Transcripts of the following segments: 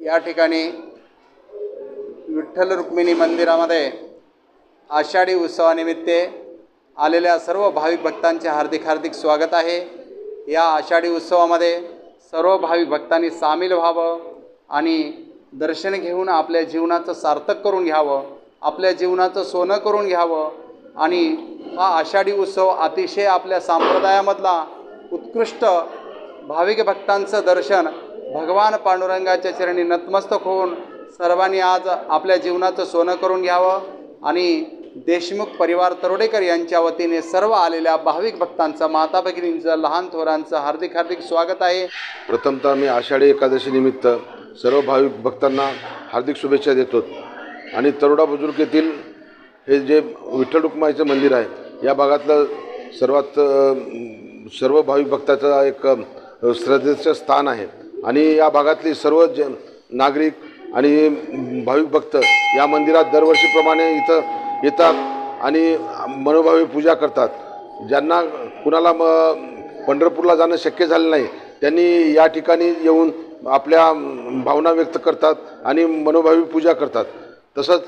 या ठिकाणी विठ्ठल रुक्मिणी मंदिरामध्ये आषाढी उत्सवानिमित्त आलेल्या सर्व भाविक भक्तांचे हार्दिक हार्दिक स्वागत आहे। या आषाढी उत्सवामध्ये सर्व भाविक भक्तांनी सामील व्हावं आणि दर्शन घेऊन आपल्या जीवनाचं सार्थक करून घ्यावं, आपल्या जीवनाचं सोनं करून घ्यावं। आणि हा आषाढी उत्सव अतिशय आपल्या संप्रदायामधला उत्कृष्ट भाविक भक्तांचं दर्शन भगवान पांडुरंगाच्या चरणी नतमस्तक होऊन सर्वांनी आज आपल्या जीवनाचं सोनं करून घ्यावं। आणि देशमुख परिवार तरोडेकर यांच्या वतीने सर्व आलेल्या भाविक भक्तांचं, माता भगिनींचं, लहान थोरांचं हार्दिक हार्दिक स्वागत आहे। प्रथमतः मी आषाढी एकादशी निमित्त सर्व भाविक भक्तांना हार्दिक शुभेच्छा देतो। आणि तरोडा बुजुर्ग येथील हे जे विठ्ठल रुक्माईचं मंदिर आहे या भागातलं सर्व भाविक भक्ताचं एक श्रद्धेचं स्थान आहे। आणि या भागातली सर्व नागरिक आणि भाविक भक्त या मंदिरात दरवर्षीप्रमाणे इथं येतात आणि मनोभावे पूजा करतात। ज्यांना कुणाला पंढरपूरला जाणं शक्य झालं नाही त्यांनी या ठिकाणी येऊन आपल्या भावना व्यक्त करतात आणि मनोभावे पूजा करतात। तसंच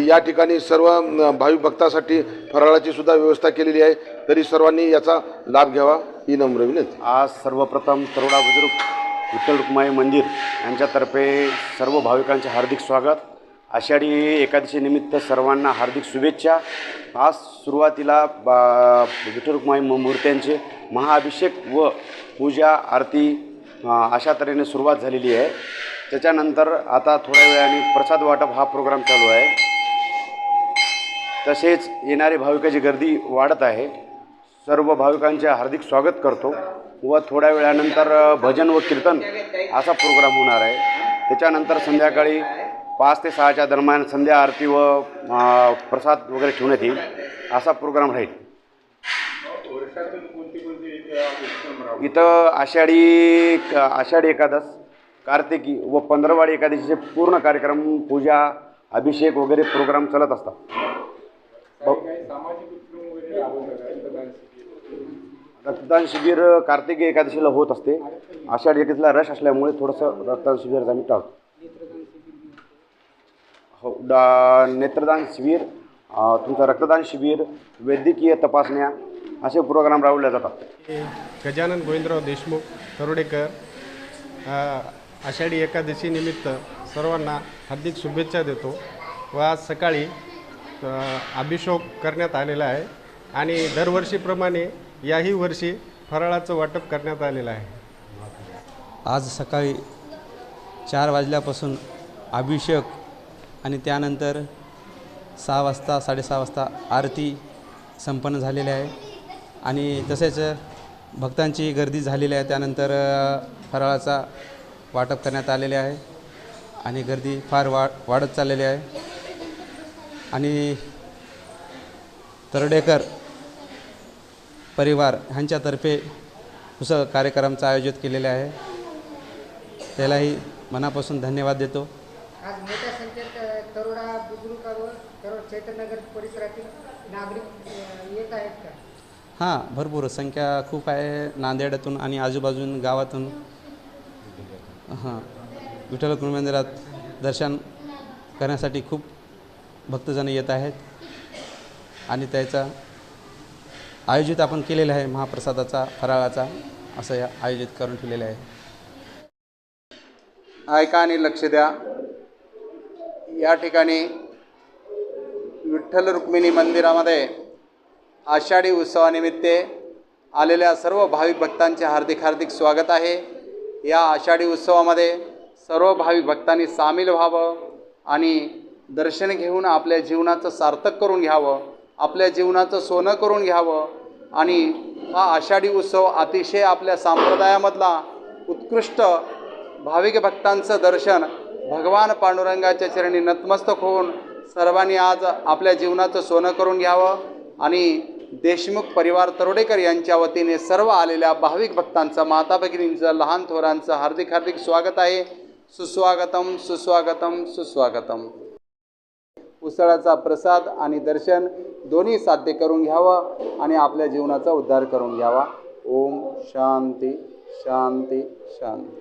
या ठिकाणी सर्व भाविक भक्तांसाठी फराळाची सुद्धा व्यवस्था केलेली आहे, तरी सर्वांनी याचा लाभ घ्यावा ही नम्र विनंती। आज सर्वप्रथम तरोडा बुजुर्ग विठ्ठल रुक्माई मंदिर यांच्यातर्फे सर्व भाविकांचे हार्दिक स्वागत। आषाढी एकादशी निमित्त सर्वांना हार्दिक शुभेच्छा। आज सुरुवातीला विठ्ठल रुक्माई मूर्त्यांचे महाअभिषेक व पूजा आरती अशा तऱ्हेने सुरुवात झालेली आहे। त्याच्यानंतर आता थोड्या वेळाने प्रसाद वाटप हा प्रोग्राम चालू आहे। तसेच येणारी भाविकांची गर्दी वाढत आहे। सर्व भाविकांचे हार्दिक स्वागत करतो व थोड्या वेळानंतर भजन व कीर्तन असा प्रोग्राम होणार आहे। त्याच्यानंतर संध्याकाळी 5 ते 6च्या दरम्यान संध्या आरती व प्रसाद वगैरे ठेवण्यात येईल असा प्रोग्राम राहील। इथं आषाढी एकादश, कार्तिकी व पंधरवाडी एकादशीचे पूर्ण कार्यक्रम, पूजा, अभिषेक वगैरे प्रोग्राम चालत असतात। रक्तदान शिबिर कार्तिकी एकादशीला होत असते। आषाढी एकादशीला रश असल्यामुळे थोडंसं रक्तदान शिबिर आम्ही टाळतो। हो, नेत्रदान शिबिर, तुमचं रक्तदान शिबिर, वैद्यकीय तपासण्या असे प्रोग्राम राबवले जातात। गजानन गोविंदराव देशमुख तरोडेकर आषाढी एकादशी निमित्त सर्वांना हार्दिक शुभेच्छा देतो व आज सकाळी अभिषेक करण्यात आलेला आहे आणि दरवर्षीप्रमाणे याही वर्षी फराळाचं वाटप करण्यात आलेलं आहे। आज सकाळी 4 वाजल्यापासून अभिषेक आणि त्यानंतर 6 वाजता 6:30 वाजता आरती संपन्न झालेली आहे आणि तसेच भक्तांची गर्दी झालेली आहे। त्यानंतर फराळाचा वाटप करण्यात आलेले आहे आणि गर्दी फार वाढत चाललेली आहे। आणि तरोडेकर परिवार ह्यांच्यातर्फे पुसळ कार्यक्रमाचं आयोजित केलेले आहे, त्यालाही मनापासून धन्यवाद देतो। आज मोठ्या संख्येत तरोडा बुजुर्ग व चैतन्यनगर परिसरातील नागरिक येत आहेत का? हां, भरपूर संख्या खूप आहे। नांदेडातून आणि आजूबाजून गावातून विठ्ठल रुक्मिणी मंदिरात दर्शन करण्यासाठी खूप भक्तजन येत आहेत आणि त्याचा आयोजित आपण केलेला आहे महाप्रसादाचा, फराळाचा असं या आयोजित करून ठेवलेलं आहे। ऐका आणि लक्ष द्या। या ठिकाणी विठ्ठल रुक्मिणी मंदिरामध्ये आषाढी उत्सवानिमित्त आलेल्या सर्व भाविक भक्तांचे हार्दिक हार्दिक स्वागत आहे। या आषाढी उत्सवामध्ये सर्व भाविक भक्तांनी सामील व्हावं आणि दर्शन घेऊन आपल्या जीवनाचं सार्थक करून घ्यावं, आपल्या जीवनाचं सोनं करून घ्यावं। आणि हा आषाढी उत्सव अतिशय आपल्या संप्रदायामधला उत्कृष्ट भाविक भक्तांचं दर्शन भगवान पांडुरंगाच्या चरणी नतमस्तक होऊन सर्वांनी आज आपल्या जीवनाचं सोनं करून घ्यावं। आणि देशमुख परिवार तरोडेकर यांच्या वतीने सर्व आलेल्या भाविक भक्तांचं, माता भगिनींचं, लहान थोरांचं हार्दिक हार्दिक स्वागत आहे। सुस्वागतम सुस्वागतम सुस्वागतम। उसळाचा प्रसाद आणि दर्शन दोन्ही साध्य करून घ्यावं आणि आपल्या जीवनाचा उद्धार करून घ्यावा। ओम शांती शांती शांती।